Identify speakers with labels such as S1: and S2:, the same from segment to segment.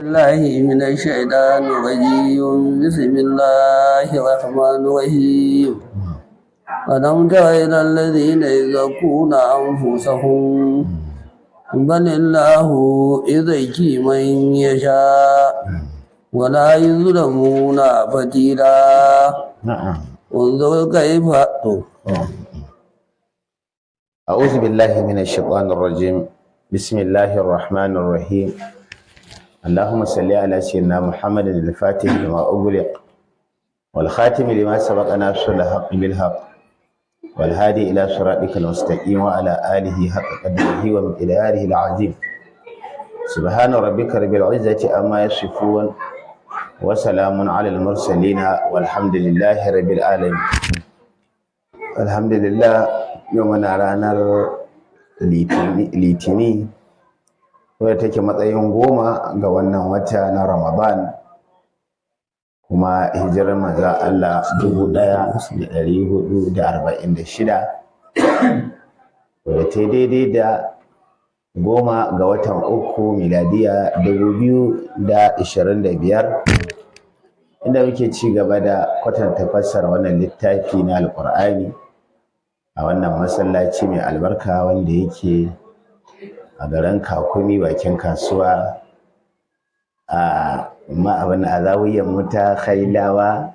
S1: الله من الشيطان الرجيم بسم الله الرحمن الرحيم ألم تر إلى الذين يزكون أنفسهم بل الله يزكي من يشاء ولا يظلمون فتيلا انظر كيف
S2: أعوذ بالله من الشيطان الرجيم بسم الله الرحمن الرحيم اللهم صل على سيدنا محمد الفاتح لما أغلق والخاتم لما سبق ناصر الحق بالحق والهادي إلى صراطك المستقيم وعلى آله حق قدره ومقداره العظيم سبحان ربك رب العزة عما يصفون وسلام على المرسلين والحمد لله رب العالمين. الحمد لله يومنا ranar litini wadda take matsayin 10 ga wannan wata na Ramadan, kuma hijirar manzon Allah 1446 wadda ta daidai da 10 ga watan 3 miladiya 2025, inda muke ci gaba da kwatanta fassara wannan littafi na Alƙur'ani a wannan masallaci mai albarka wanda yake a garin Kakumi bakin kasuwa a ma'abin azawiyar muta Khailawa,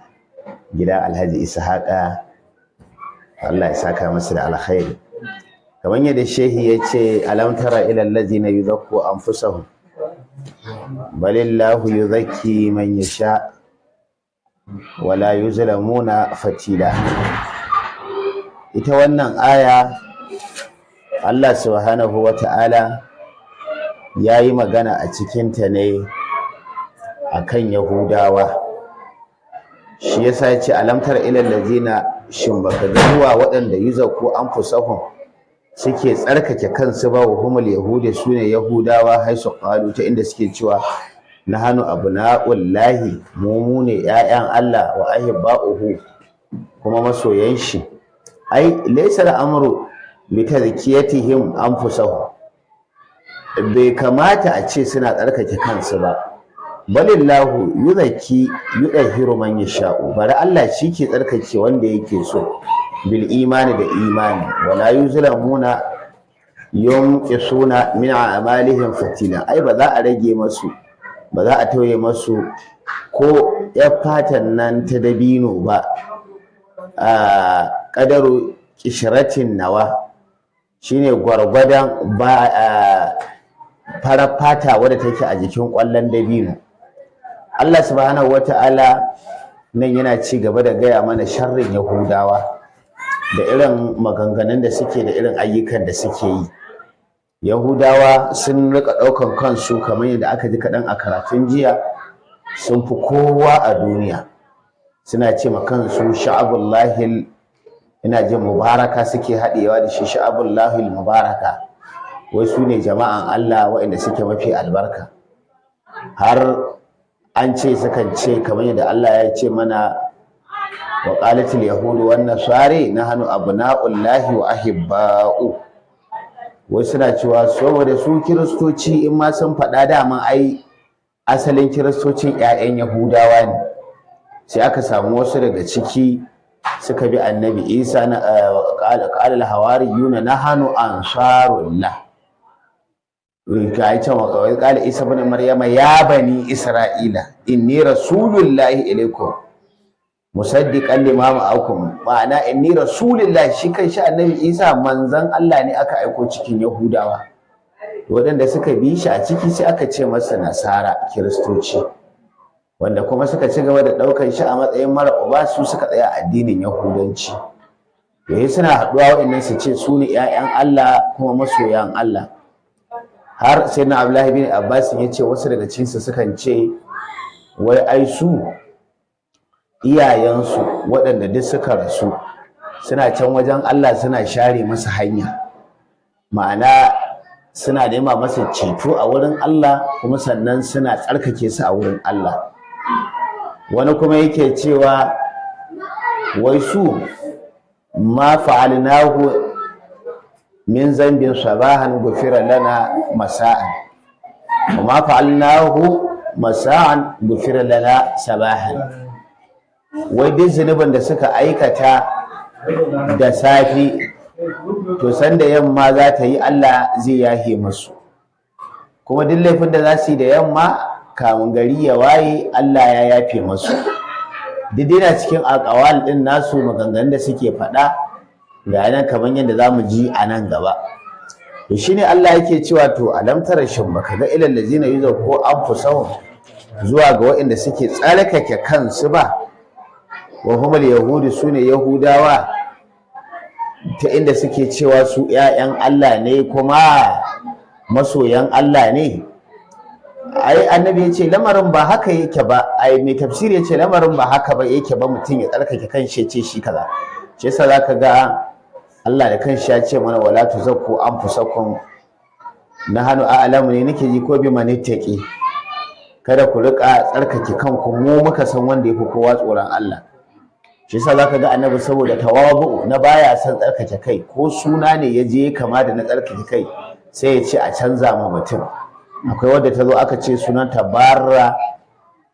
S2: gida Alhaji Ishaqa, Allah ya saka masa da alkhairi. Kamar yadda shehi ya ce, alam tara ila allazina yuzakku anfusahum balillahu yuzakki man yasha wala yuzlamuna fatila. Ita wannan aya Allah subhanahu wa ta'ala ya yi magana a cikinta ne a kan Yahudawa. Shi ya sa ce alamtar ilal lazina, shin baka ga zuwa waɗanda yuzaku anfusahum suke tsarkake kansu ba, wa humul yahudi sune Yahudawa, haisu qalu, ta inda suke cewa nahanu abna'ullahi, mu ne 'ya'yan Allah, wa ahibba'uhu, kuma masoyan shi. Ai laysa al'amru bi tazkiyatihim anfusahum, bai kamata a ce suna tsarkake kansu ba. Balillahu yuzakki yudahhiru man yasha'u, bari Allah shi ke tsarkake wanda yake so, bil imani da imani, wala yuzlamuna yunqisuna min a'malihim fatila. Ai ba za a rage masu, ba za a tauye masu ko ya fatan nan ta dabino ba, a kadaru kishratin nawa, shine gwargwadon farar fata wadda take a jikin ƙwallon dabino. Allah subhanahu wata'ala nan yana ci gaba da gaya mana sharrin Yahudawa da irin maganganun da suke da irin ayyukan da suke yi. Yahudawa sun rika ɗaukan kansu, kamar yadda aka ji kaɗan a karatun jiya, sun fi kowa a duniya. Suna ce ma kansu sha'abullahil, ina jin mubaraka suke haɗewa da shi, sha'abullahil mubaraka, wai su ne jama'an Allah waɗanda suke mafi albarka. Har an ce sukan ce kamar yadda Allah ya ce mana, wa qalatil yahudu wan nasari nahnu abna'ullahi wa ahibba'u. Wai suna cewa saboda su kiristoci in ma sun faɗa dama ai asalin kiristocin 'ya'yan Yahudawa ne, sai aka samu wasu daga ciki suka bi annabi Isa na qala al-hawariyuna nahnu ansarullah. Ga ita wa qala Isa ibn Maryama ya bani Isra'ila inni rasulullahi ilaykum musaddiqan lima ma'akum, ma'ana inni rasulullahi, shi kan shi annabi Isa manzon Allah ne aka aiko cikin Yahudawa. Waɗanda suka bi shi a ciki sai aka ce masa nasara, kiristoci, wanda kuma suka ci gaba da ɗaukar shi a matsayin mara uba, su suka tsaya addinin Yahudanci. Yayi suna haɗuwa waɗannan su ce su ne 'ya'yan Allah kuma masoyan Allah. Har sai na Abdullahi bin Abbas ya ce wasu daga cikinsu sukan ce wai ai su iyayensu waɗanda duk suka rasu suna can wajen Allah suna share masa hanya, ma'ana suna nema masa ceto a wurin Allah, kuma sannan suna tsarkake su a wurin Allah. Wani kuma yake cewa wai su ma fa'alnahu min zambin sabahan gufira lana masa'an wa ma fa'alnahu masa'an gufira lana sabahan, wai duk zunubin da suka aikata da safi to sanda yamma za ta yi Allah zai yahe musu, kuma duk laifin da za su yi da yamma kamun gari ya waye Allah ya yafe musu. Duk yana cikin aqwal din nasu, maganganun da suke faɗa ga nan kamar yadda zamu ji a nan gaba. To shine Allah yake cewa to alam tara shin baka ga ilal ladzina yuzakku anfusahum, zuwa ga waɗanda suke tsarkake kansu ba, wa humul yahudu sune yahudawa, ta inda suke cewa su ƴaƴan Allah ne kuma masoyan Allah ne. Ai annabi yace lamarin ba haka yake ba, ai mai tafsiri yace lamarin ba haka ba yake ba, mutum ya tsarkake kanshi yace shi kaza. Shi yasa zaka ga Allah da kanshi ya ce mana wala tuzakku anfusakum, nahnu a'lamu ne nake ji ko bi manittaqi, kada ku rika tsarkake kanku, mu muka san wanda yafi kowa tsoron Allah. Shi yasa zaka ga annabi saboda tawabu na baya son tsarkake kai, ko suna ne ya je kama da na tsarkake kai sai ya ce a canza ma mutum. Akwai wadda ta zo aka ce sunanta Barra,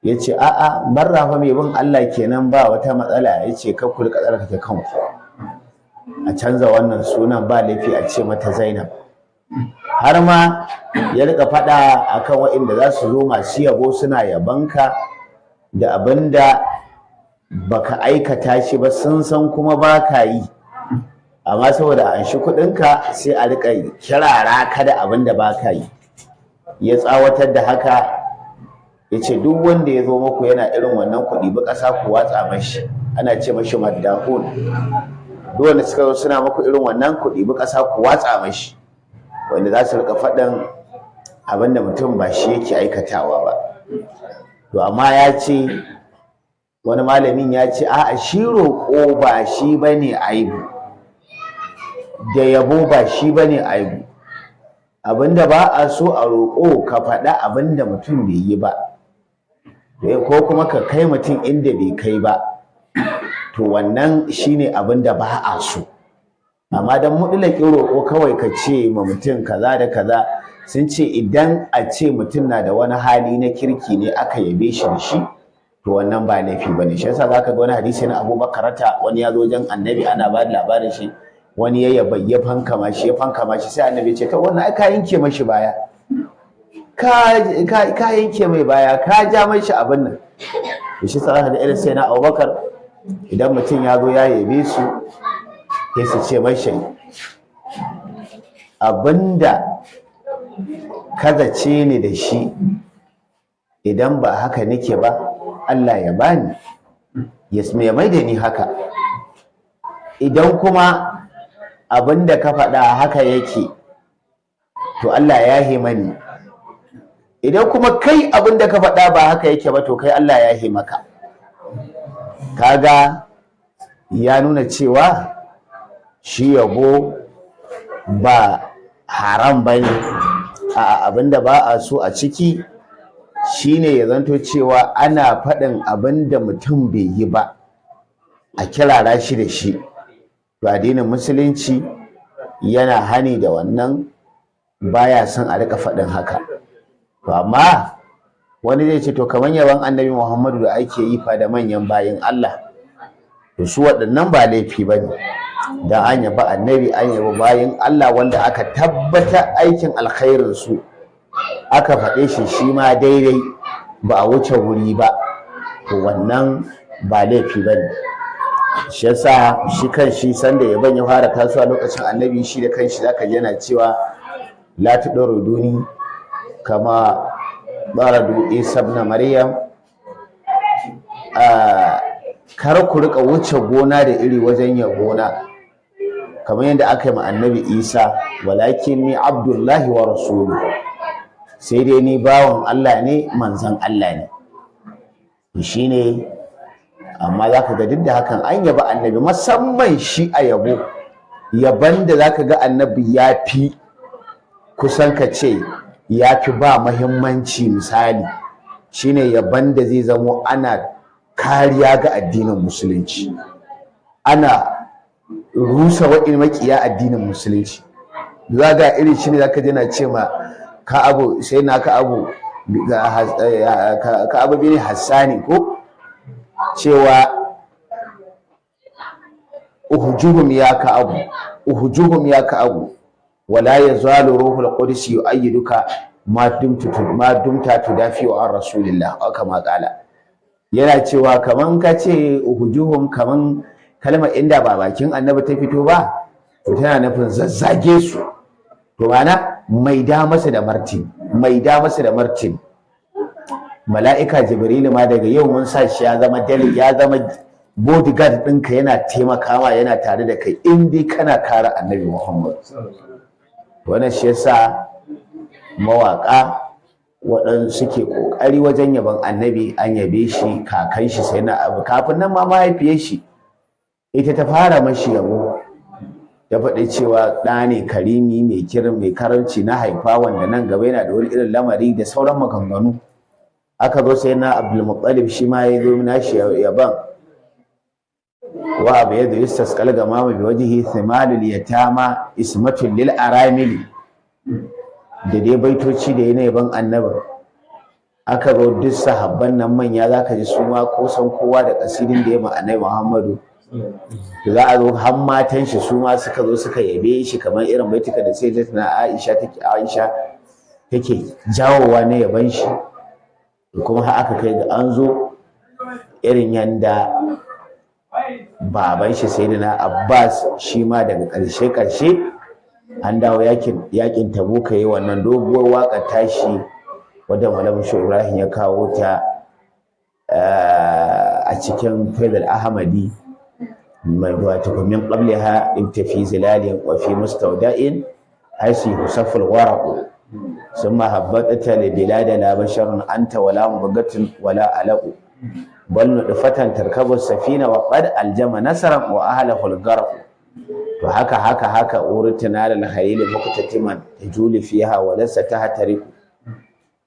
S2: ya ce a'a Barra fa mai bin Allah kenan ba wata matsala, ya ce kar ku rika tsarkake kanku, a canza wannan sunan ba laifi a ce mata Zainab. Har ma ya rika faɗa akan waɗanda za su zo masu yabo suna yabanka da abinda baka aikata shi ba, sun san kuma baka yi, amma saboda an shi kuɗinka sai a rika kirara ka da abinda baka yi. Ya tsawatar da haka, ya ce duk wanda ya zo muku yana irin wannan kuɗi ba ƙasa ku watsa mashi, ana ce mashi maddahun. Duk wanda suka zo suna muku irin wannan kuɗi ba ƙasa ku watsa mashi, wanda za su rika faɗin abin da mutum ba shi yake aikatawa ba. To amma ya ce, wani malamin ya ce a'a shi roƙo ba shi bane aibu, da yabo ba shi bane aibu. Abinda ba a so a roƙo ka faɗa abinda mutum bai yi ba, ko kuma ka kai mutum inda bai kai ba, to wannan shine abinda ba a so. Amma dan mutlaƙin roƙo kawai ka ce ma mutum kaza da kaza, sun ce idan a ce mutum na da wani hali na kirki ne aka yabe shi da shi, to wannan ba laifi bane. Shi yasa zaka ga wani hadisi na Abubakar, wani ya zo wajen Annabi ana ba da labarin shi, wani ya fankama shi sai Annabi ya ce to wannan ai ka yanke mashi baya, ka yanke mai baya, ka ja mashi abin nan. Shi sa da irin sai na Abubakar, idan mutum ya zo ya yabe su sai su ce mashi abinda kaza ce ni da shi, idan ba haka nake ba Allah ya bani, ya mai da ni haka. Idan kuma abinda ka faɗa haka yake, to Allah ya yahe mani. Idan kuma kai abinda ka faɗa ba haka yake ba, to kai Allah ya yahe maka. Kaga ya nuna cewa shi yabo ba haram bane, a abinda ba a so a ciki shine ya zanto cewa ana faɗin abinda mutum bai yi ba a kirara shi da shi. To addinin musulunci yana hani da wannan, baya son a rika faɗin haka. To amma wani zai ce to kamar yaban Annabi Muhammadu da ake yi fa da manyan bayin Allah, to su waɗannan ba laifi bane, dan an yaba Annabi, an yaba bayin Allah wanda aka tabbata aikin alkhairin su aka faɗe shi ma daidai, ba a wuce wuri ba, to wannan ba laifi bane. Shi yasa shi kanshi sanda yaban ya fara tasowa lokacin Annabi, shi da kanshi zaka ji yana cewa la tuduruduni kama baradu Isa ibn Maryam, kar ku rika wuce gona da iri wajen yabona kamar yadda aka yi ma Annabi Isa, walakin ni Abdullahi wa rasuluhu, sai dai ni bawan Allah ne, manzon Allah ne. Shine amma za ka ga duk da hakan an yaba Annabi, musamman shi a yabo, yaban da za ka ga Annabi ya fi kusan ka ce ya fi ba muhimmanci. Misali shine yaban da zai zamo ana kariya ga addinin musulunci, ana rusa wa'in makiya addinin musulunci. Za ga irin shi ne za ka je na ce ma Ka'abu, sai na Ka'abu Ka'ab bin Hassani ko cewa uhjuhum ya Ka'ab wala yazalu ruhul qudus yu'ayyiduka ma dumta tudafi'u an rasulillah kama qala. Yana cewa kaman kace uhjuhum, kaman kalmar inda ba bakin annabi ta fito ba to tana nufin zazzage su, to ma'ana maida masa da martin. Mala'ika Jibrilu ma daga yau mun sa shi ya zama bodyguard ɗinka, yana taimakawa, yana tare da kai in dai kana kare annabi Muhammad. Wannan shi yasa mawaƙa waɗanda suke ƙoƙari wajen yaban annabi, an yabe shi, kakan shi sai na abu, kafin nan ma mahaifiyar shi ita ta fara mashi yabo, ya faɗi cewa ɗa ne karimi mai karanci na haifa, wanda nan gaba yana da wani irin lamari da sauran maganganu. Aka zo sai na Abdulmuttalib shi ma ya zo nashi yaban, wa abu yadda yustasqal gamama bi wajhi thimalul yatama ismatul lil aramili, da dai baitoci da yana yaban annabi. Aka zo duk sahabban nan manya zaka ji su ma kusan kowa da kasidin da ya ma annabi Muhammadu. Za a zo har matan shi su ma suka zo suka yabe shi, kamar irin baituka da sai na Aisha take jawowa na yaban shi. Kuma har aka kai ga an zo irin yanda baban shi Sayyidina Abbas shi ma daga ƙarshe an dawo yakin Tabuka, yayi wannan doguwar waƙar tashi wadda Malam Ibrahim ya kawo ta a cikin Faidal Ahmadi, mai wato min qabliha ibtafi zilalin wa fi mustawda'in hasi husaful waraq ثم هبطت لبلاد لا بشر أنت ولا مبغة ولا علق بل نطفة تركب السفينة وقد ألجم نسرا وأهله الغرق. haka أورتنا للخيل مقتتما تجول فيها وليس تحترق.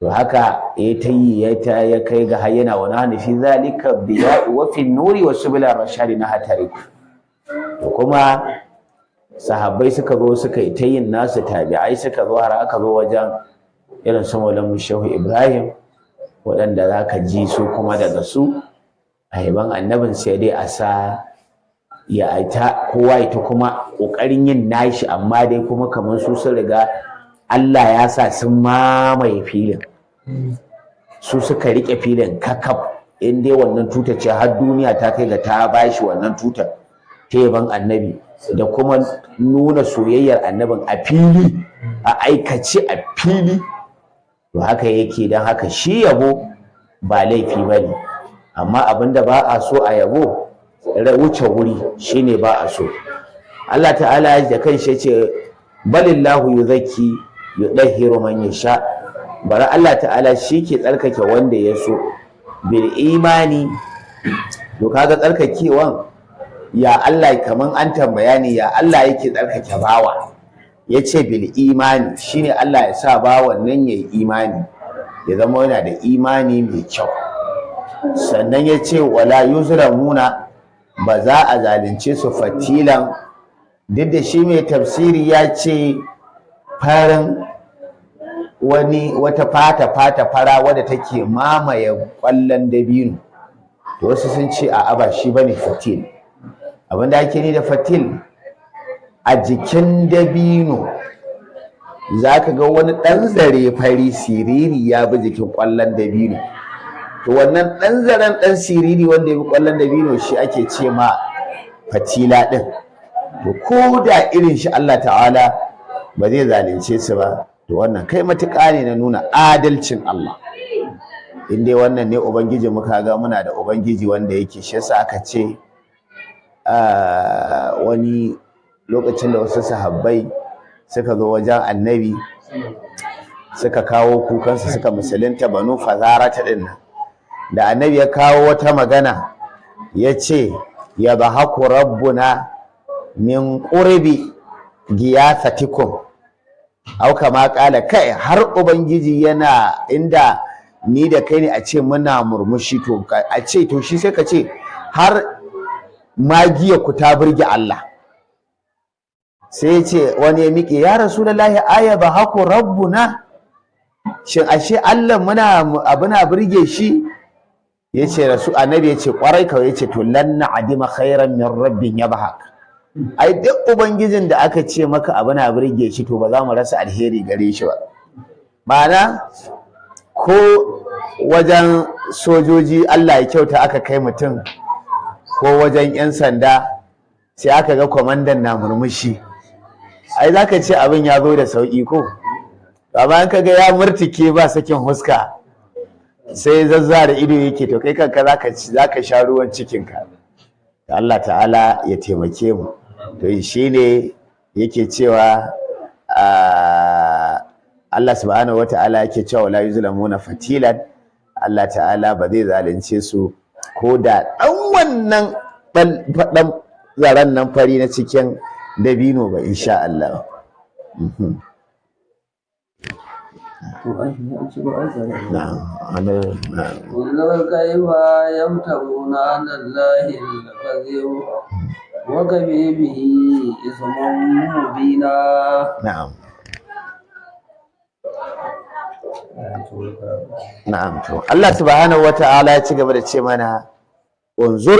S2: haka ya kai ga hayyana wa nahnu fi zalika biya wa fi nuri wa subila rashadi nahtariq. Kuma sahabbai suka zo suka yi ta yin nasu, tabi'ai suka zo har aka zo wajen irin su Maulana Shehu Ibrahim, waɗanda za ka ji su kuma daga su a yaban annabin sai dai a sa ya aita kowa ita kuma ƙoƙarin yin nashi, amma dai kuma kamar su sun riga Allah ya sa sun mamaye filin, su suka riƙe filin kakaf. In dai wannan tutar ce har duniya ta kai ga ta bashi wannan tutar ta yaban annabi da kuma nuna soyayyar annabin a fili, a aikace a fili. To haka yake, don haka shi yabo ba laifi ba ne, amma abinda ba a so a yabo wuce wuri shine ba a so. Allah ta'ala da kanshi yace balillahu yuzakki yudahhiru man yasha, bari Allah ta'ala shi ke tsarkake wanda ya so bil imani. To kaga tsarkakewan ya Allah, kaman an tambaya ne ya Allah yake tsarkake bawa, yace bil imani, shine Allah ya sa bawan nan yayi imani, ya zama yana da imani mai kyau. Sannan yace wala yuzlamuna, ba za a zalunce su fatilan. Duk da shi mai tafsiri ya ce farin wata fata fara wadda take mamaye ƙwallon dabino, to wasu sun ce a'a ba shi bane fatil. Abinda ake ni da fatil, a jikin dabino za ka ga wani ɗan zare fari siriri ya bi jikin ƙwallon dabino, to wannan ɗan zaren ɗan siriri wanda ya bi ƙwallon dabino shi ake ce ma fatila ɗin. To ko da irin shi Allah ta'ala ba zai zalunce su ba, to wannan kai matuƙa ne na nuna adalcin Allah. In dai wannan ne ubangiji, muka ga muna da ubangiji wanda yake, shi yasa aka ce wani lokacin da wasu sahabbai suka zo wajen annabi suka kawo kukansu, suka musulunta Banu Fazarata din nan, da annabi ya kawo wata magana ya ce ya bahaku rabbuna min qurbi giyasatikum, au kama kala, kai har ubangiji yana inda ni da kai ne a ce muna murmushi, to a ce to shi sai ka ce har magiya ku ta burge Allah. Sai ya ce wani ya miƙe, ya rasulullahi aya ba haku rabbuna, shin ashe Allah muna abuna burge shi yace annabi yace kwarai kawai yace to lan na'dima khairan min rabbin yabhak ai duk ubangijin da aka ce maka abuna burge shi to ba za mu rasa alheri gare shi ba ma'ana ko wajen sojoji Allah ya kyauta aka kai mutum ko wajen 'yan sanda sai aka ga kwamandan na murmushi ai za ka ce abin ya zo da sauƙi ko amma ka ga ya murtike ba sakin huska sai zazzara ido yake to kai kanka za ka sha ruwan cikinka Allah ta'ala ya taimake mu to shi ne yake cewa Allah subhanahu wa ta'ala yake cewa la yuzlamuna fatilan Allah ta'ala ba zai zalunce su ko da ɗan wannan ɗan zaren nan fari na cikin dabino ba insha Allah.
S1: ولو كيف يمترون على الله الكذب وكفى به إثما مبينا.
S2: نعم. Na'am to Allah subhanahu wata'ala ya ci gaba da ce mana unzur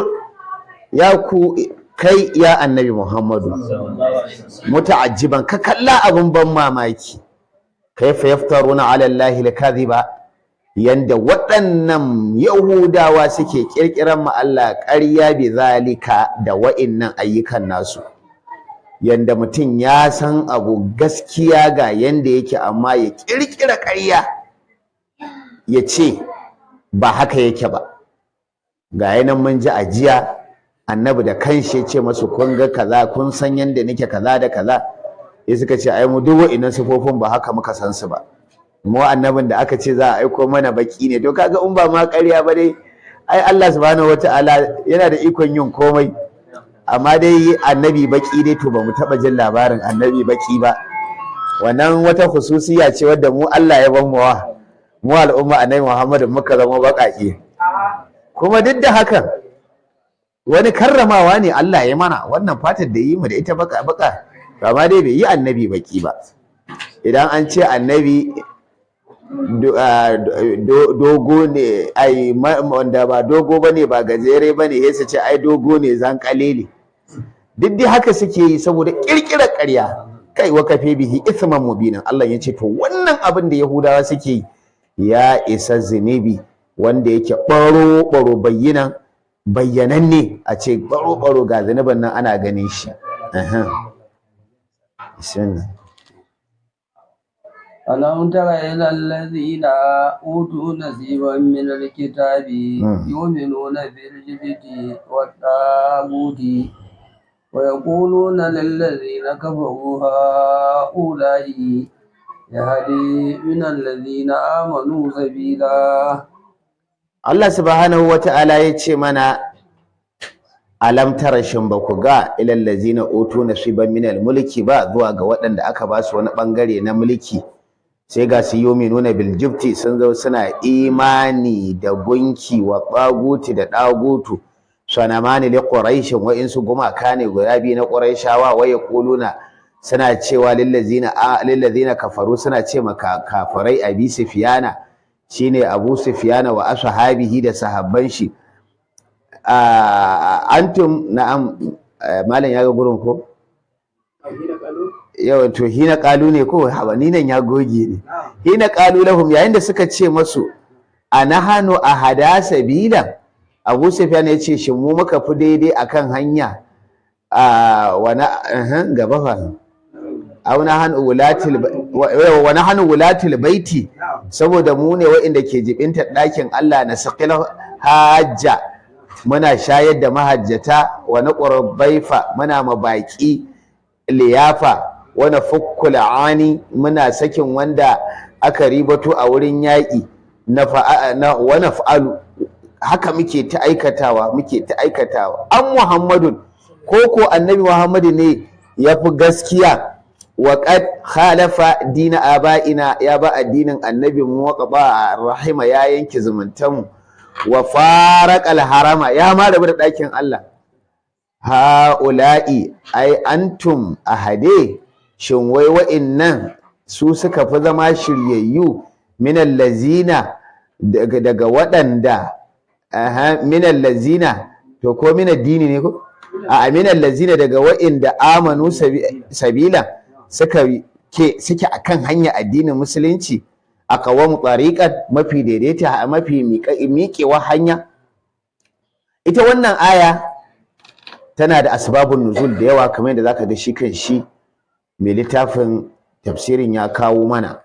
S2: ya ku kai ya annabi Muhammadu muta'ajjiban ka kalla abun ban mamaki kaifa yaftaruna 'ala Allahi al-kadhiba yanda waɗannan Yahudawa suke kirkiran ma Allah ƙarya bi zalika da wa'innan ayyukan nasu yanda mutum ya san abu gaskiya ga yanda yake amma ya kirkira ƙarya ya ce ba haka yake ba ga yanan mun ji ajiya annabi da kanshi ya ce masu kun ga kaza kun san yanda nake kaza da kaza ya suka ce ai mu duk wa'innan sifofin ba haka muka san su ba mu annabin da aka ce za a aiko mana baki ne to kaga in ba ma ƙarya ba dai ai Allah subhanahu wataala yana da ikon yin komai amma dai annabi baki dai to ba mu taɓa jin labarin annabi baki ba wannan wata khususiya ce wadda mu Allah ya ban mu al'umma annabi Muhammad muka zama baƙaƙe kuma duk da hakan wani karramawa ne Allah ya mana wannan fatar da yi mu da ita baka amma dai bai yi annabi baki ba idan an ce annabi dogo ne ai wanda ba dogo bane ba gajere bane sai su ce ai dogo ne zan kalele duk dai haka suke yi saboda kirkirar ƙarya kai wa kafe bihi ithman mubinan Allah ya ce to wannan abin da Yahudawa suke yi ya isa zinubi wanda yake baro bayyananne a ce baro ga zinubin nan ana ganin shi
S1: ألم تر إلى الذين أوتوا نصيبا من الكتاب يؤمنون بالجبت والطاغوت ويقولون للذين كفروا هؤلاء يهدي من الذين آمنوا سبيلا.
S2: الله سبحانه وتعالى يتشي منا alam tara shin ba ku ga ilal ladzina utu nasiban minal mulki ba zuwa ga waɗanda aka ba su wani bangare na mulki sai ga su yuminuna bil jibti sun zo suna imani da gunki wa taguti da dagutu sanamani li quraish wa in su gumaka ne guda biyu na quraishawa wa yaquluna suna cewa lil ladzina kafaru suna ce maka kafirai abi sufyana shine abu sufyana wa ashabihi da sahabban shi antum na'am malam ya ga gurin ko yau to hina qalu ne ko habani nan ya goge ne hina qalu lahum yayin da suka ce masu anahanu ahada sabila Abu Sufyan ya ce shin mu muka fi daidai akan hanya gaba fa wa nahanu wulatil baiti saboda mu ne wa'inda ke jibinta ɗakin Allah na saqil hajja muna shayar da mahajjata wa naqrab baifa muna mabaki liyafa wa nafukkul ani muna sakin wanda aka ribato a wurin yaƙi wa naf'alu haka muke ta aikatawa an Muhammadun ko annabi Muhammadu ne yafi gaskiya wa qad khalafa dina aba'ina ya ba addinin annabi mu wa qaba rahima ya yanke zumuntanmu wa faraqal harama ya ma rabu da ɗakin Allah haula'i ai antum ahade shin wai wa'innan su suka fi zama shiryayyu minal lazina daga waɗanda minal lazina to ko minal dini ne ko a minal lazina daga waɗanda amanu sabila suke akan hanya addinin musulunci a kawamu tariqan mafi daidaita mafi miƙewa hanya. Ita wannan aya tana da asbabun nuzul da yawa kamar yadda zaka ga shi kan shi mai littafin tafsirin ya kawo mana.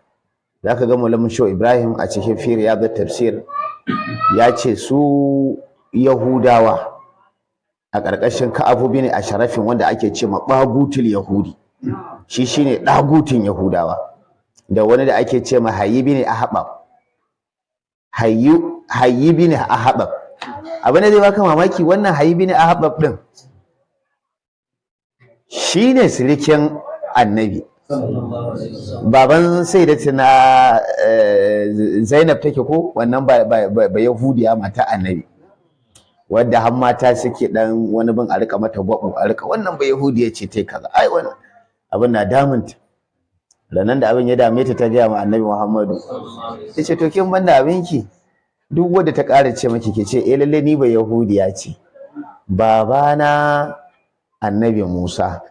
S2: Zaka ga Maulana Shehu Ibrahim a cikin fi riyadut tafsir ya ce su Yahudawa a ƙarƙashin Ka'abu bin Ashrafin wanda ake ce ma ɗagutul Yahudi, shi shine ɗagutin Yahudawa, da wani da ake ce ma Hayyi bin Ahbab. Hayyi bin Ahbab, abin da zai baka mamaki, wannan Hayyi bin Ahbab din shine sirikin Annabi, baban Sayyidatina Zainab take ko wannan ba Yahudiya mata Annabi, wadda har mata suke dan wani bin a rika mata gwabo a rika wannan ba Yahudiya ce tai kaza, ai wannan abin na damunta. Ranan da abin ya dame ta ta gaya ma Annabi Muhammadu, yace to kin banda abinki duk wanda ta ƙara ce miki ke ce lalle ni ba Yahudiya ce, babana Annabi Musa,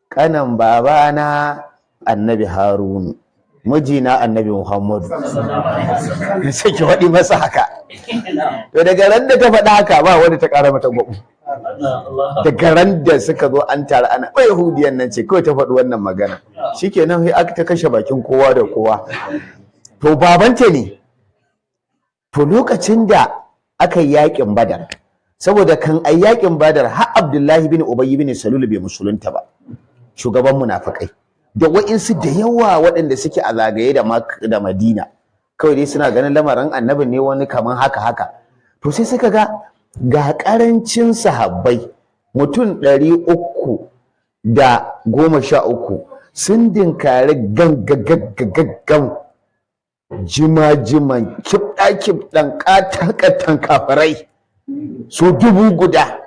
S2: kanan babana Annabi Harunu, mijina Annabi Muhammadu. Sai ki faɗi masa haka. To daga ran da ta faɗa haka ba wanda ta ƙara mata gwabo. Daga ran da suka zo an tare ana ba Yahudiyan nan ce kawai ta faɗi wannan magana, shikenan sai aka ta kashe bakin kowa da kowa. To babanta ne. To lokacin da aka yi yaƙin Badar, saboda kan ai yaƙin Badar har Abdullahi bin Ubay bin Salul bai musulunta ba, shugaban munafikai, da wa'insu da yawa waɗanda suke a zagaye da Madina, kawai dai suna ganin lamarin Annabi ne wani kaman haka. To sai suka ga ƙarancin sahabbai mutum 313 sun dinkari gaggan jima-jiman kibɗan ƙatan kafirai su 1000,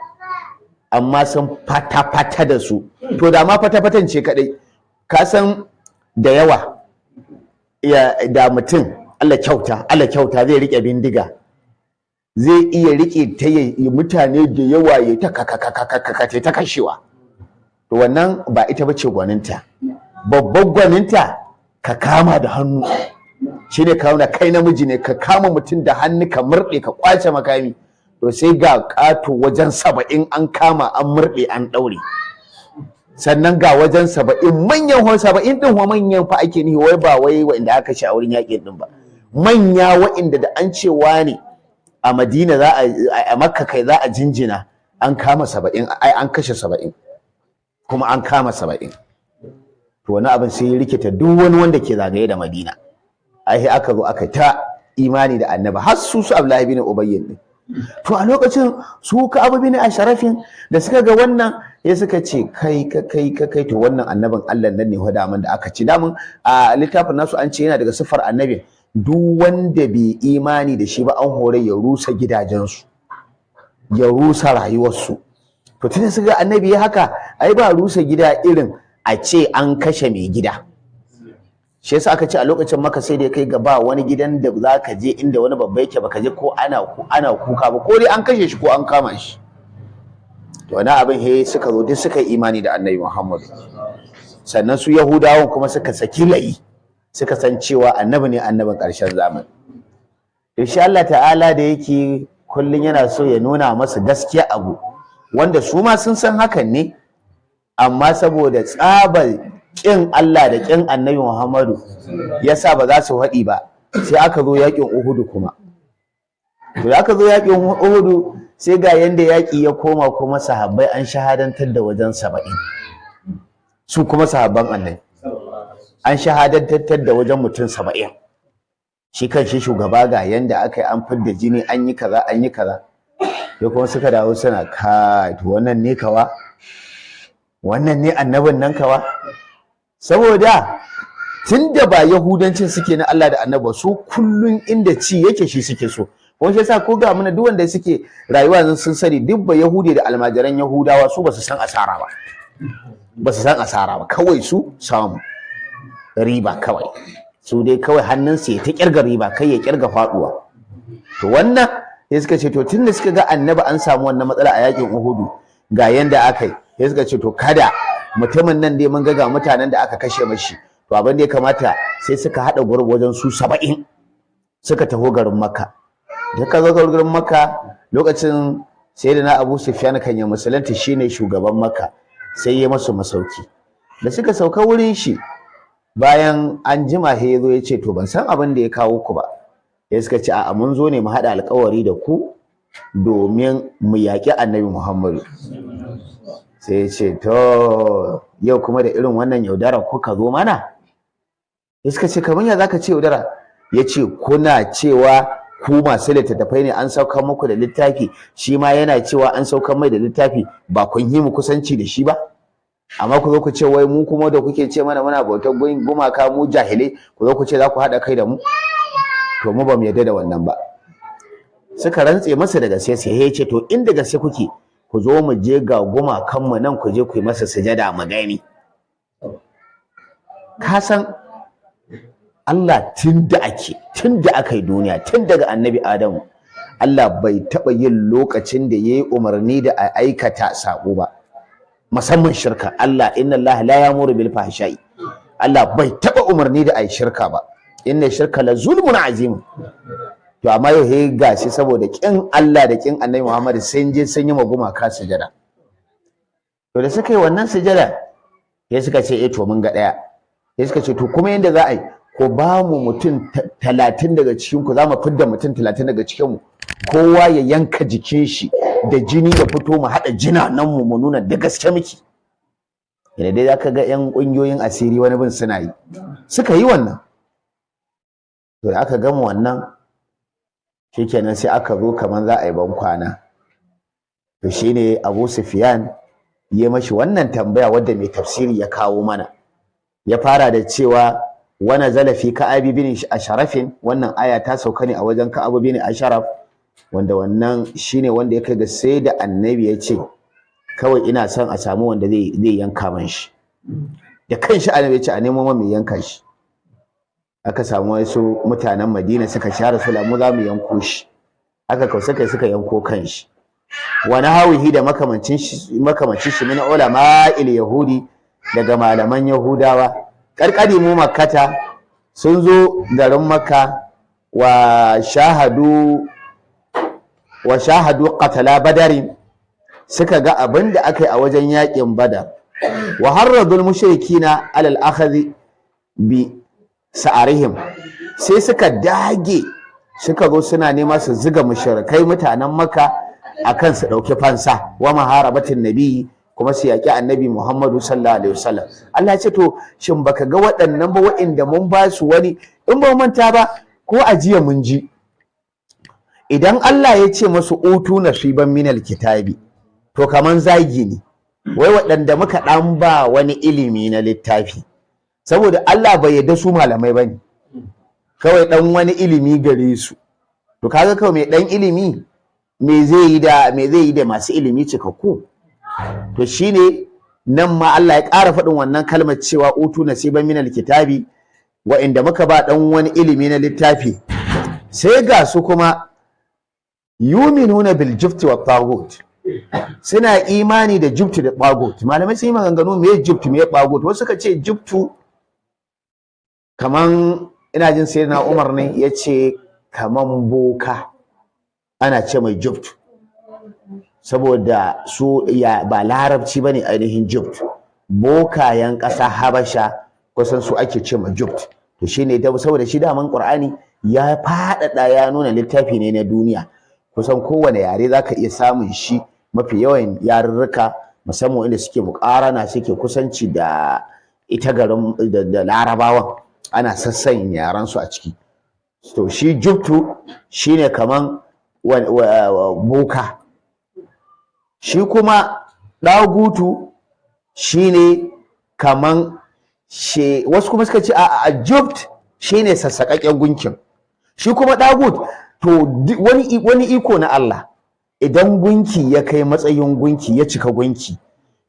S2: amma sun fata-fata da su. To da ma fata-fatan ce kaɗai, ka san da yawa da mutum Allah kyauta zai riƙe bindiga, zai iya riƙe ta yi mutane da yawa ya ta ta kashewa. To wannan ba ita bace gwaninta. Babban gwaninta ka kama da hannu, shine ka nuna kai namiji ne, ka kama mutum da hannu ka murɗe ka kwace makami. To sai ga ƙato wajen 70 an kama an murɗe an ɗaure, sannan ga wajen 70 manyan 70 ɗin wa manyan fa ake nihi, wai ba wai wa'inda aka ci a wurin yaƙin ɗin ba, manya wa'inda da an cewa ne a Madina a Makka kai za a jinjina, an kama 70, ai an kashe 70 kuma an kama 70. To wani abin sai ya rikita duk wani wanda ke zagaye da Madina. Ai aka zo aka ta imani da Annabi har su Abdullahi bin Ubay din. To a lokacin su Ka'ab bin Ashrafin da suka ga wannan ya suka ce kai to wannan annabin Allah nan ne daman da aka ci damun a littafin nasu an ce yana daga siffar annabi, duk wanda bai imani da shi ba an hore ya rusa gidajensu, ya rusa rayuwarsu. To tunda suka ga annabi ya haka, ai ba rusa gida irin a ce an kashe mai gida. Shi yasa aka ce a lokacin Makka sai da ya kai gaba wani gidan da za ka je inda wani babba yake baka je ko ana kuka ba, ko dai an kashe shi ko an kama shi. To wani abin suka zo duk suka yi imani da Annabi Muhammad. Sannan su Yahudawan kuma suka saki layi, suka san cewa Annabi ne annabin ƙarshen zamani. Insha Allah ta'ala da yake kullun yana so ya nuna masa gaskiya abu wanda su ma sun san hakan ne, amma saboda tsabar ƙin Allah da ƙin Annabi Muhammadu yasa ba za su haɗi ba, sai aka zo yaƙin Uhudu kuma. To aka zo yaƙin Uhudu sai ga yanda yaƙi ya koma kuma sahabbai an shahadantar da wajen 70. Su kuma sahabban Annabi an shahadantar da wajen mutum 70. Shi kan shi shugaba ga yanda aka yi an fidda jini an yi kaza an yi kaza. Sai kuma suka dawo suna to wannan ne kawa? Wannan ne annabin nan kawa? Saboda tunda ba Yahudancin suke na Allah da Annabi, su kullun inda ci yake shi suke so. Kuma shi yasa ko ga mana duk wanda suke rayuwa yanzu sun sani duk ba Yahudi da almajiran Yahudawa su ba su san asara ba. Ba su san asara ba, kawai su samu riba kawai. su dai kawai hannunsu ya ta kirga riba kai ya kirga faduwa. To wannan sai suka ce to tunda suka ga annabi an samu wannan matsala a yakin Uhudu ga yanda aka yi, sai suka ce to kada mutumin nan dai mun ga mutanen da aka kashe mashi, to abin da ya kamata sai suka haɗa gurbi wajen su 70 suka taho garin Makka. Da ka zo garin Makka lokacin sayyidina Abu Sufyan kan ya musulunta shine shugaban Makka, sai ya masu masauki. Da suka sauka wurin shi bayan an jima he yazo ya ce to ban san abin da ya kawo ku ba. Ya suka ce a'a mun zo ne mu haɗa alƙawari da ku domin mu yaƙi Annabi Muhammadu. Sai ya ce to yau kuma da irin wannan yaudara kuka zo mana? Ya suka ce kamar ya zaka ce yaudara? Ya ce kuna cewa ku masu littattafai ne an saukar muku da littafi, shi ma yana cewa an saukar mai da littafi, ba kun yi mu kusanci da shi ba? Amma ku zo ku ce wai mu kuma da kuke ce mana muna bautar gumaka mu jahilai, ku zo ku ce za ku haɗa kai da mu? To mu ba mu yarda da wannan ba. Suka rantse masa da gaske, sai ya ce to inda gaske kuke ku zo mu je ga gumakanmu nan ku je ku yi masa sujada mu gani. Ka san Allah tun da aka yi duniya, tun daga annabi Adamu, Allah bai taɓa yin lokacin da ya yi umarni da a aikata saƙo ba, musamman shirka. Allah inna Allah la yamuru bil fahsha'i, Allah bai taɓa umarni da a yi shirka ba, inna shirka la zulmun azim. To amma yau he gashi saboda kin Allah da kin annabi Muhammad sun je sun yi magumaka sujada. To da suka yi wannan sujada sai suka ce to mun ga daya. Sai suka ce to kuma yanda za a yi, ko ba mu mutum 30 daga cikin ku, za mu fidda mutum 30 daga cikin mu, kowa ya yanka jikin shi da jini ya fito, mu haɗa jinanan mu nuna da gaske miki. Yana dai zaka ga yan kungiyoyin asiri wani bin suna yi, suka yi wannan. To da aka gama wannan shikenan sai aka zo kaman za a yi ban kwana. To shine Abu Sufyan ya mashi wannan tambaya wadda mai tafsiri ya kawo mana. Ya fara da cewa wa nazala fi Ka'ab bin Ashrafin, wannan aya ta sauka ne a wajen Ka'ab bin Ashraf, wanda wannan shine wanda ya kai ga sai da annabi ya ce kawai ina son a samu wanda zai yanka man shi. Da kanshi annabi ya ce a nemo man mai yanka shi. Aka samu wasu mutanen Madina suka sha Rasulullah mu za mu yanko shi. Aka kausa kai suka yanko kanshi. Wani hawihi da makamancin shi min ulama yahudi, daga malaman Yahudawa. Karkadi mu Makkata sun zo garin Makka wa shahadu qatala Badarin, suka ga abin da aka yi a wajen yakin Badar. Wa harradul mushrikina alal akhadhi bi sa'arihim, sai suka dage suka zo suna nema su ziga mushrikai mutanen Makka akan su dauki fansa wa maharabatin nabi, kuma su yaki annabi Muhammadu sallallahu alaihi wasallam. Allah ya ce to shin baka ga waɗannan ba waɗanda mun ba su wani, in ba manta ba ko ajiya mun ji idan Allah ya ce masu utu nasiban minal kitabi, to kaman zagi ne wai waɗanda muka dan ba wani ilimi na littafi, saboda Allah bai yarda su malamai bane, kawai dan wani ilimi gare su. To kaga kawai mai dan ilimi me zai yi da masu ilimi cikakku? To shine nan ma Allah ya ƙara faɗin wannan kalmar cewa utu nasiban minal kitabi, wa'inda muka ba dan wani ilimi na littafi. Sai ga su kuma yuminuna bil jibti wa tagut, suna imani da jibti da tagut. Malamai sun yi maganganu me jibti me tagut. Wasu suka ce jibtu kaman, ina jin sayyidina Umar ne yace kaman boka ana ce mai jibtu, saboda su ba larabci bane ainihin jibt. Bokayen ƙasa Habasha kusan su ake ce ma jibt. To shine saboda shi daman Qur'ani ya faɗaɗa, ya nuna littafi ne na duniya, kusan kowane yare zaka iya samun shi. Mafi yawan yarurruka musamman inda suke muƙarana, suke kusanci da ita garin da Larabawan, ana sassan yaran su a ciki. To shi jibtu shine kaman boka. Shi kuma ɗagutu shine kaman wasu kuma suka ce a jibt shine sassaƙaƙƙen gunkin. Shi kuma ɗagut to wani iko na Allah, idan gunki ya kai matsayin gunki ya cika gunki,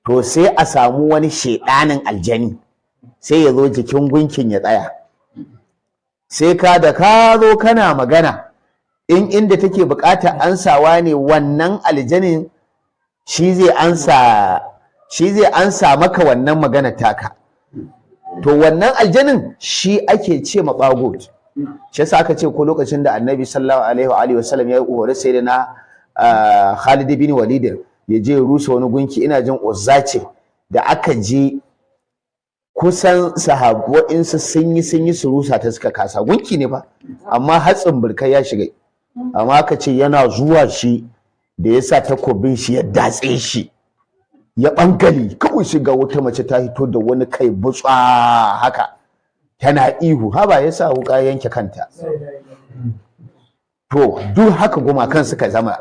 S2: to sai a samu wani shedanin aljani sai ya zo jikin gunkin ya tsaya. sai ka da ka zo kana magana in inda take buƙatar ansawa ne wannan aljanin shi zai ansa maka wannan magana taka. To wannan aljanin shi ake ce ma ɓagot. Shi yasa aka ce ko lokacin da Annabi sallallahu alaihi wa sallam ya umarni sayyidina Khalid bin Walid ya je rusa wani gunki, ina jin Uzza ce, da aka je kusan sahabbo'insu sun yi su rusa ta suka kasa, gunki ne fa amma hatsin burkai ya shiga, amma aka ce yana zuwa shi da ya sa takobin shi ya datse shi ya bangali, kawai shiga wata mace ta hito da wani kai butsa haka tana ihu, haba ya sa wuka yanke kanta. To duk haka gumakan suka zama,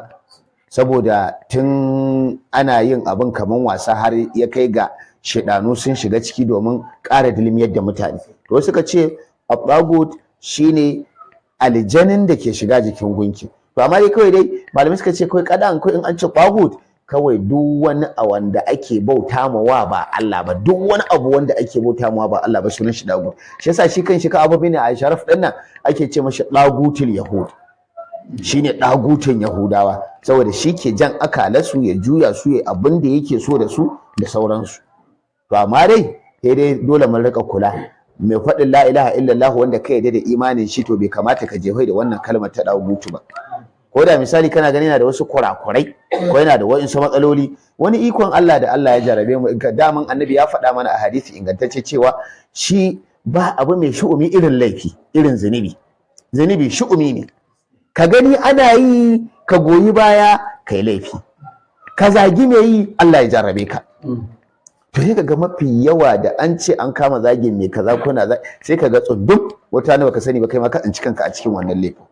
S2: saboda tun ana yin abin kaman wasa har ya kai ga shedanu sun shiga ciki domin ƙara dilmiyar da mutane. To suka ce at-tagut shine aljanin da ke shiga jikin gunki. To amma dai kawai dai malamai suka ce kawai kadan ko in an ce tagut kawai duk wani a wanda ake bauta ma wa ba Allah ba, duk wani abu wanda ake bauta ma ba Allah ba sunan shi tagut. Shi yasa shi kan shi ka abu ne a sharaf din nan ake ce mashi tagutul yahud, shine tagutin yahudawa, saboda shi ke jan akalansu ya juya su ya abin da yake so da su da sauransu. To amma dai sai dai dole mun rika kula, mai faɗin la ilaha illallah wanda ka yarda da imanin shi to bai kamata ka jefai da wannan kalmar ta dagutu ba. Ko da misali kana gani yana da wasu kurakurai ko yana da wasu matsaloli, wani ikon Allah da Allah ya jarabe mu, daman annabi ya faɗa mana a hadisi ingantacce cewa shi ba abu mai shu'umi irin laifi, irin zunubi shu'umi ne. Ka gani ana yi ka goyi baya kai laifi, ka zagi mai yi Allah ya jarabe ka. To sai kaga mafi yawa da an ce an kama zagin mai kaza ko na sai kaga tsundum wata ne baka sani ba kai ma ka tsinci kanka a cikin wannan laifin.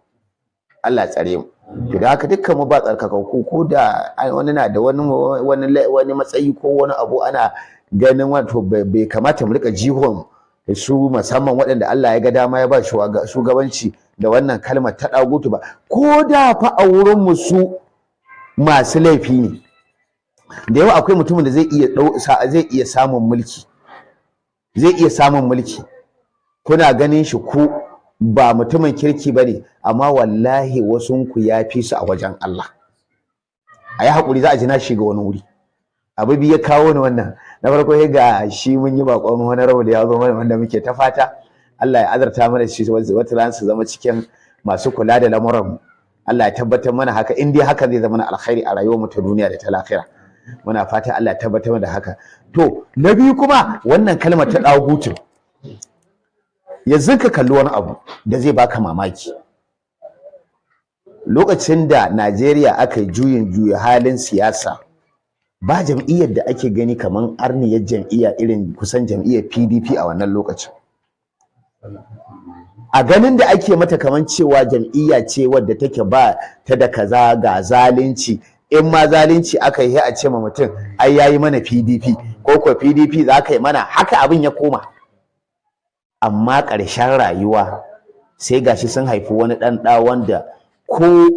S2: Allah tsare mu. To da haka dukkan mu ba tsarkakakku, ko da wani na da wani matsayi ko wani abu ana ganin wato bai kamata mu rika jihon su musamman waɗanda Allah ya ga dama ya ba shugabanci da wannan kalmar ta dagutu ba, ko da fa a wurin mu su masu laifi ne. Da yawa akwai mutumin da zai iya samun mulki, kuna ganin shi ku ba mutumin kirki bane, amma wallahi wasunku ya fi su a wajen Allah. Ayi hakuri, za a ji na shiga wani wuri. Abu biyu ya kawo ni wannan. Na farko sai ga shi mun yi bakon wani rabu da ya zo mana wanda muke ta fata Allah ya azarta mana shi wata ran su zama cikin masu kula da lamuran mu. Allah ya tabbatar mana haka, in dai haka zai zama na alkhairi a rayuwar mu ta duniya da ta lahira. Muna fata Allah ya tabbatar da haka. To na biyu kuma wannan kalmar ta dagutu, yanzu ka kalli wani abu da zai baka mamaki. Lokacin da Najeriya aka yi juya halin siyasa, ba jam'iyyar da ake gani kaman arniyar jam'iyya irin kusan jam'iyyar PDP a wannan lokacin. A ganin da ake mata kaman cewa jam'iyya ce wadda take ba ta da kaza ga zalunci, in ma zalunci aka yi a ce ma mutum ai yayi mana PDP ko ko PDP za ka yi mana, haka abin ya koma. Amma ƙarshen rayuwa sai gashi sun haifi wani ɗan ɗa wanda ko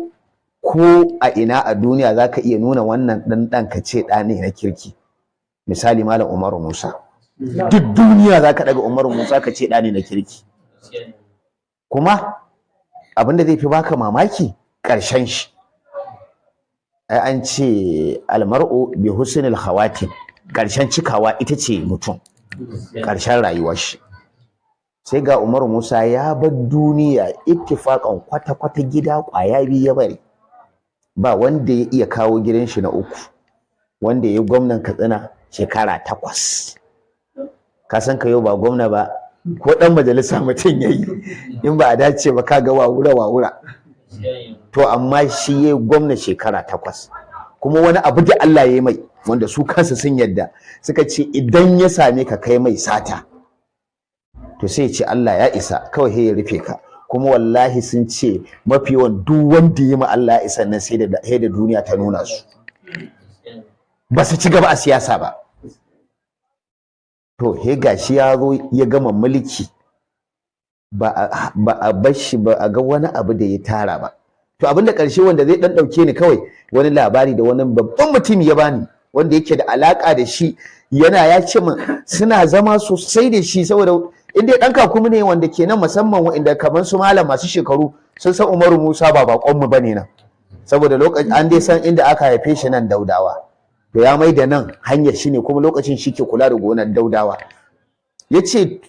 S2: a ina a duniya za ka iya nuna wannan ɗan ka ce ɗa ne na kirki. Misali Malam Umaru Musa, duk duniya za ka ɗaga Umaru Musa ka ce ɗa ne na kirki. Kuma abinda zai fi baka mamaki ƙarshen shi, ai an ce almar'u bi husnil khawatim, ƙarshen cikawa ita ce mutum, ƙarshen rayuwar shi. Sai ga Umaru Musa ya bar duniya ittifaqan kwata-kwata gida ƙwaya biyu ya bari, ba wanda ya iya kawo gidan shi na uku, wanda ya gwamnan Katsina shekara 8. Ka san ka yau ba gwamna ba ko ɗan majalisa mutum yayi, in ba a dace ba kaga wawura. To amma shi ya gwamna shekara 8, kuma wani abu da Allah ya yi mai wanda su kansu sun yadda, suka ce idan ya same ka kai mai sata to sai ce Allah ya isa, kawai sai ya rufe ka. Kuma wallahi sun ce mafi yawan duk wanda ya ma Allah ya isa nan sai da duniya ta nuna su, ba su ci gaba a siyasa ba. To he gashi ya zo ya gama mulki, ba a bashi ba a ga wani abu da ya tara ba. To abin da ƙarshe wanda zai dan dauke ni kawai, wani labari da wani babban mutum ya bani wanda yake da alaka da shi, yana ya ce min suna zama sosai da shi, saboda in dai dan kakumi ne wanda kenan musamman wanda kamar su malam masu shekaru sun san Umaru Musa ba bakon mu bane nan saboda lokacin an dai san inda aka haife shi nan Daudawa to ya mai da nan hanyar shi ne kuma lokacin shi ke kula da gonar Daudawa yace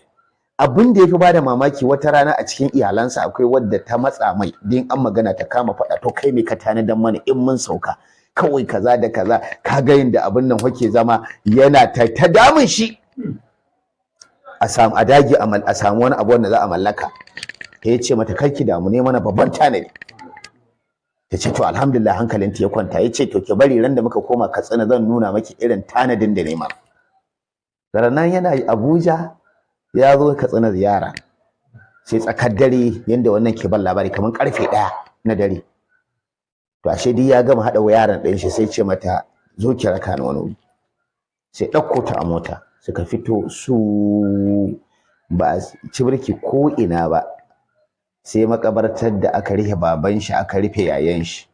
S2: abin da yafi bada mamaki wata rana a cikin iyalansa akwai wadda ta matsa mai din an magana ta kama faɗa to kai me ka tanadan mana in mun sauka kawai kaza da kaza kaga yanda abin nan hake zama yana ta damun shi a dage a samu wani abu wanda za a mallaka ya ce mata karki damu ne mana babban tanadi ta ce to alhamdulillah hankalinta ya kwanta ya ce to ki bari ran da muka koma Katsina zan nuna maki irin tanadin da nema nan yana Abuja ya zo Katsina ziyara sai tsakar dare yanda wannan ke ban labari kamar karfe 1 na dare to ashe dai ya gama hada yaran ɗin shi sai ce mata zo ki raka ni wani wuri sai ɗauko ta a mota suka fito su ba ci birki ko ina ba sai makabartar da aka rufe baban shi aka rufe yayan shi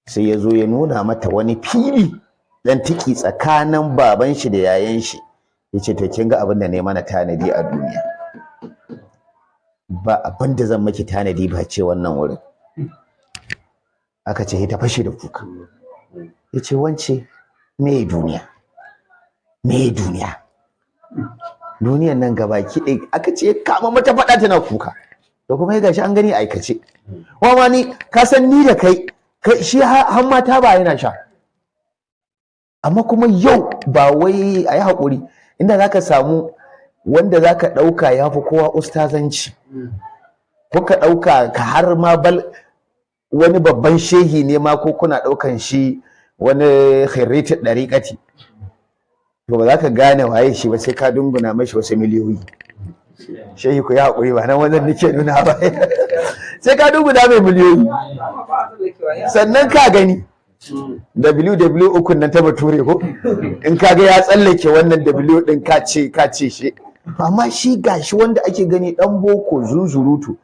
S2: sai ya zo ya nuna mata wani fili dan tiki tsakanin baban shi da yayan shi yace to kin ga abin da ne mana tanadi a duniya ba abin da zan miki tanadi ba ce wannan wurin aka ce ta fashe da kuka yace wance me duniya duniyan nan gabaki ɗaya aka ce kama mata faɗa tana kuka da kuma gashi an gani aikace wama ni ka san ni da kai shi har mata ba yana sha amma kuma yau ba wai ayi hakuri inda zaka samu wanda zaka ɗauka yafi kowa ustazanci ko ka ɗauka ka har ma wani babban shehi ne ma ko kuna ɗaukan shi wani khirritin ɗariƙati to ba za ka gane waye shi ba sai ka dunguna mashi wasu miliyoyi shehi ku ya haƙuri ba nan wannan nake nuna ba sai ka dunguna mai miliyoyi sannan ka gani WW3 nan ta bature ko in ka ga ya tsallake wannan W din ka ce shi amma shi gashi wanda ake gani dan boko zunzurutu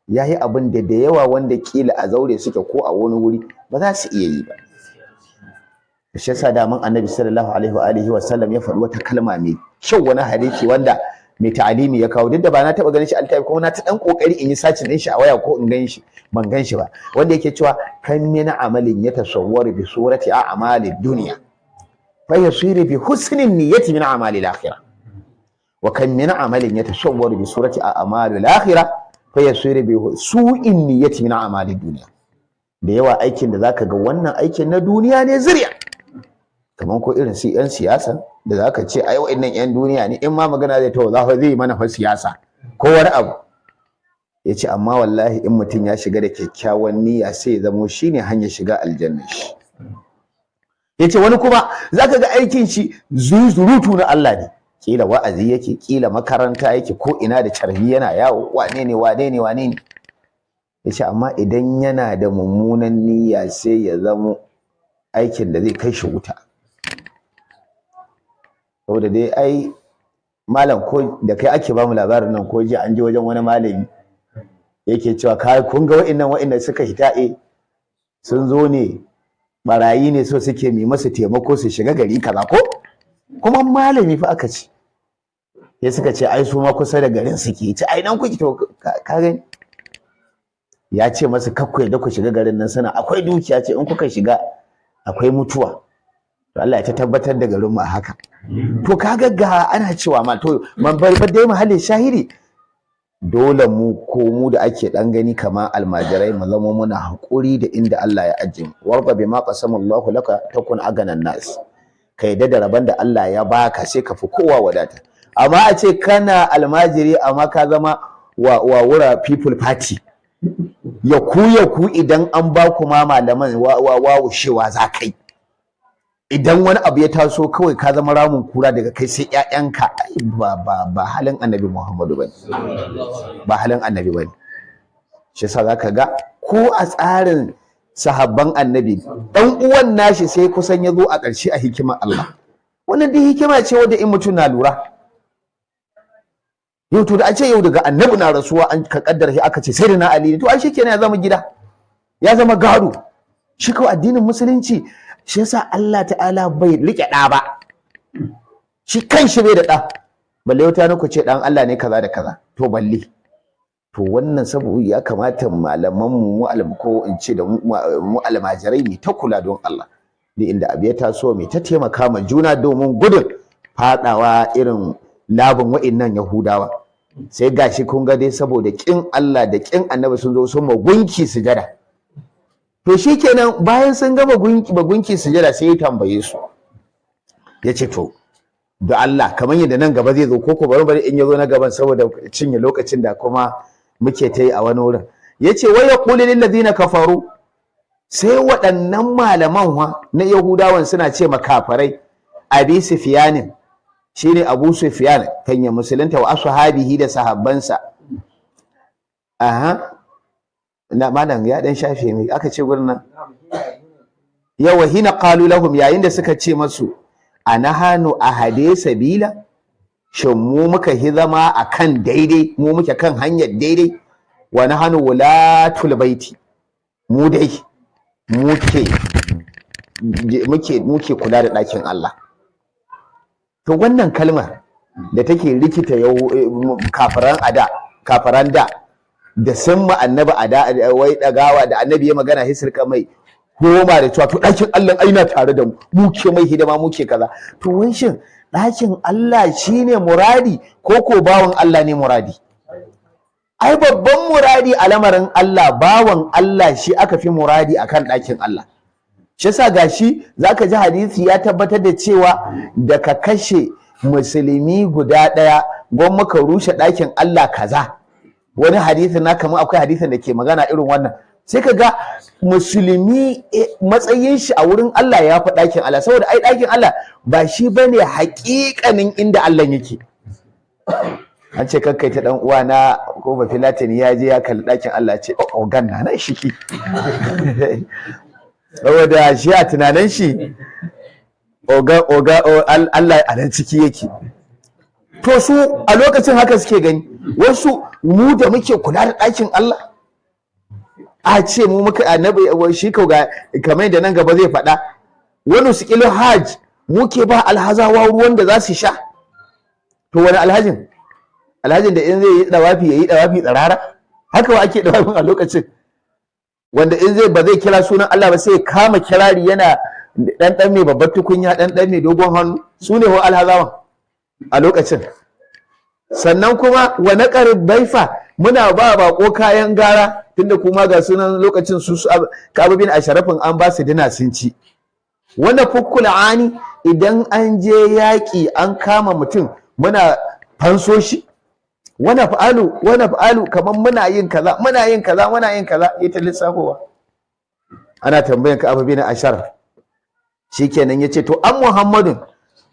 S2: yayi abin da yawa wanda kila a zaure suke ko a wani wuri ba za su iya yi ba shi yasa da mun annabi sallallahu alaihi wa sallam ya faɗi wata kalma mai kyau wani hadisi wanda mai ta'alimi ya kawo duk da ba na taɓa ganin shi altabi kuma na ta dan kokari in yi sacin din shi a waya ko in gan shi ban gan shi ba wanda yake cewa kan min amalin yatasawwaru bi surati a'mali dunya fa yasiru bi husnin niyyati min a'mali al-akhirah wa kan min amalin yatasawwaru bi surati a'mali al-akhirah fa yasiru bi su'in niyyati min a'mali dunya da yawa aikin da zaka ga wannan aikin na duniya ne zuriya kamar ko irin su yan siyasa da zaka ce ai wa'annan yan duniya ne in ma magana zai tawo zai mana fa siyasa ko wani abu yace amma wallahi in mutum ya shiga da kyakkyawan niyya sai ya zamo shine hanyar shiga aljanna shi yace wani kuma zaka ga aikin shi zuzurutu na Allah ne kila wa'azi yake kila makaranta yake ko ina da carbi yana yawo wane ne yace amma idan yana da mummunan niyya sai ya zamo aikin da zai kai shi wuta saboda dai ai malam ko da kai ake bamu labarin nan ko ji an je wajen wani malami yake cewa kai kun ga wa'annan suka hitae sun zo ne barayi ne so suke mi masa taimako su shiga gari kaza ko kuma malami fa aka ce ya suka ce ai su ma kusa da garin suke ce ai nan kuke to ka gani ya ce masa kakku da ku shiga garin nan sana akwai dukiya ce in kuka shiga akwai mutuwa to Allah ya ta tabbatar da garin mu a haka to kaga ga ana cewa ma to man bar dai mahallin shahiri dole mu ko mu da ake dan gani kama almajirai mu zama muna hakuri da inda Allah ya ajje mu warba bima qasamallahu laka takun aganan nas kai da raban da Allah ya baka sai ka fi kowa wadata amma a ce kana almajiri amma ka zama wa wura people party ya ku idan an ba ku ma malaman wawushewa za kai idan wani abu ya taso kawai ka zama ramin kura daga kai sai ƴaƴanka ba halin annabi Muhammadu bane ba halin annabi bane shi yasa zaka ga ko a tsarin sahabban annabi dan uwan nashi sai kusan ya zo a ƙarshe a hikimar Allah wannan dai hikima ce wanda in mutum na lura yau to da a ce yau daga annabi na rasuwa an ka kaddara shi aka ce sai da na Ali to ai shikenan ya zama gida ya zama gado shi kawai addinin musulunci shi yasa Allah ta'ala bai rike ɗa ba shi kanshi bai da ɗa balle wata ku ce dan Allah ne kaza da kaza, to balle to wannan saboda ya kamata malaman mu ko in ce da mu almajirai mu ta kula don Allah da inda abu ya taso mu ta taimaka ma juna domin gudun fadawa irin labin wa'innan Yahudawa. Sai gashi kun ga dai saboda kin Allah da kin Annabi sun zo sun magunki sujada. To shikenan bayan sun gama gunki sujada sai ya tambaye su, yace to da Allah kamar yadda nan gaba zai zo ko bari in yazo na gaban saboda cinye lokacin da kuma muke ta yi a wani wurin. Yace wa yaqulu lil ladina kafaru, sai waɗannan malaman na Yahudawan suna ce makafarai, Abi Sufyanin shine Abu Sufyan kan ya musulunta wa ashabihi da sahabbansa. Aha, na malam ya dan shafe mai aka ce gurin nan. Yawa hina qalu lahum, yayin da suka ce masu anahanu ahade sabila, shin mu muka zama akan daidai, mu muke kan hanyar daidai, wa nahanu wulatul baiti, mu dai muke kula da ɗakin Allah. To wannan kalmar da take rikita kafiran da sun ma annabi wai dagawa da annabi ya magana hisirka mai goma da cewa to ɗakin Allah aina tare da mu ke mai hidima muke kaza. To wai shin ɗakin Allah shine muradi ko bawan Allah ne muradi? Ai babban muradi a lamarin Allah bawan Allah shi aka fi muradi akan ɗakin Allah. Shi yasa gashi zaka ji hadisi ya tabbatar da cewa da ka kashe musulmi guda ɗaya gwamma ka rushe ɗakin Allah kaza. Wani hadisi na kamar akwai hadisin da ke magana irin wannan, sai ka ga musulmi matsayin shi a wurin Allah ya fi ɗakin Allah, saboda ai ɗakin Allah ba shi bane haƙiƙanin inda Allah yake. An ce kakkai ta ɗan uwa na ko ba filatini ya je ya kalli ɗakin Allah, ce oh ganna nan shiki saboda shi a tunanin shi oga Allah a nan ciki yake. To su a lokacin haka suke gani, wasu mu da muke kula da ɗakin Allah a ce mu muka annabi shi ga kamar da nan gaba zai faɗa, wani su kilo hajj muke ba alhazawa ruwan da za su sha. To wani alhajin da in zai yi dawafi yayi dawafi tsirara, haka wa ake dawafin a lokacin, wanda in zai ba zai kira sunan Allah ba sai ya kama kirari yana dan mai babbar tukunya, dan mai dogon hannu, su ne wa alhazawan a lokacin. Sannan kuma wa naqarib baifa, muna ba bako kayan gara, tunda kuma ga sunan lokacin su Ka'ab bin Ashrafin an ba su dina sun ci. Wanda fukkul ani, idan an je yaƙi an kama mutum muna fanso shi. Wani fa'alu kamar muna yin kaza ita lissafowa. Ana tambayan Ka'ab bin Ashraf, shikenan yace to an Muhammadun,